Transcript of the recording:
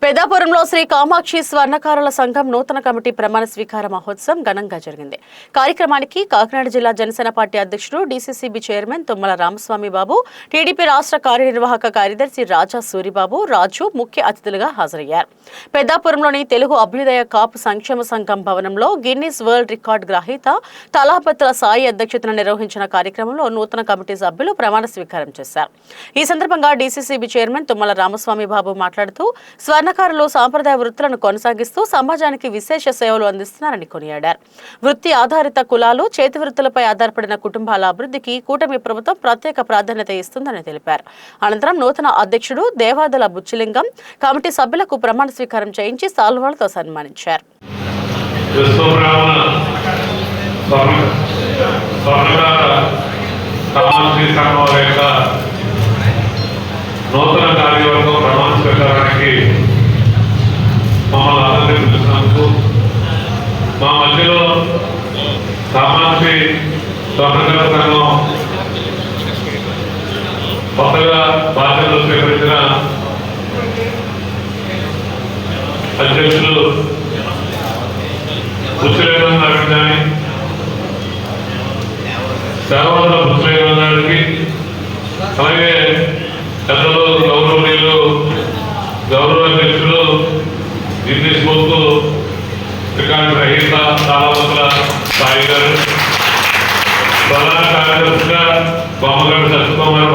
పెద్దాపురంలో శ్రీ కామాక్షి స్వర్ణకారుల సంఘం నూతన కమిటీ ప్రమాణ స్వీకార మహోత్సవం ఘనంగా జరిగింది. కార్యక్రమానికి కాకినాడ జిల్లా జనసేన పార్టీ అధ్యక్షుడు డీసీసీబీ చైర్మన్ తుమ్మల రామస్వామి బాబు, టీడీపీ రాష్ట్ర కార్యనిర్వాహక కార్యదర్శి రాజా సూరిబాబు రాజు ముఖ్య అతిథులుగా హాజరయ్యారు. పెద్దాపురంలోని తెలుగు అభ్యుదయ కాపు సంక్షేమ సంఘం భవనంలో గిన్నిస్ వరల్డ్ రికార్డు గ్రహీత తలాపత్ర సాయి అధ్యక్షతన నిర్వహించిన కార్యక్రమంలో నూతన కమిటీ సభ్యులు ప్రమాణ స్వీకారం చేశారు. ఈ సందర్భంగా డీసీసీబీ చైర్మన్ తుమ్మల రామస్వామి బాబు మాట్లాడుతూ స్వర్ణకారులు సాంప్రదాయ వృత్తులను కొనసాగిస్తూ సమాజానికి విశేష సేవలు అందిస్తున్నారని కొనియాడారు. వృత్తి ఆధారిత కులాలు, చేతి వృత్తులపై ఆధారపడిన కుటుంబాల అభివృద్ధికి కూటమి ప్రభుత్వం ప్రత్యేక ప్రాధాన్యత ఇస్తుందని తెలిపారు. అనంతరం నూతన అధ్యక్షుడు దేవాదల బుచ్చిలింగం కమిటీ సభ్యులకు ప్రమాణ స్వీకారం చేయించి సాల్వాలతో సన్మానించారు. నూతన కార్యవర్గం ప్రమాణ స్వీకారానికి మమ్మల్ని అందరినీ పిలిచినందుకు, మా మధ్యలో కామాక్షి స్వర్ణకార సంఘం కొత్తగా బాధ్యతలు స్వీకరించిన అధ్యక్షులు బుచ్చిలింగం గారికి కానీ, సేవల బుచ్చిలింగం గారికి, అలాగే పెద్దలు గౌరవనీయులు గౌరవ అధ్యక్షులు గిన్నిస్ బుక్ రికార్డు గ్రహీత తలాపత్ర సాయి గారు, ప్రధాన కార్యదర్శిగా బొమ్మగడ్డ సత్యకుమార్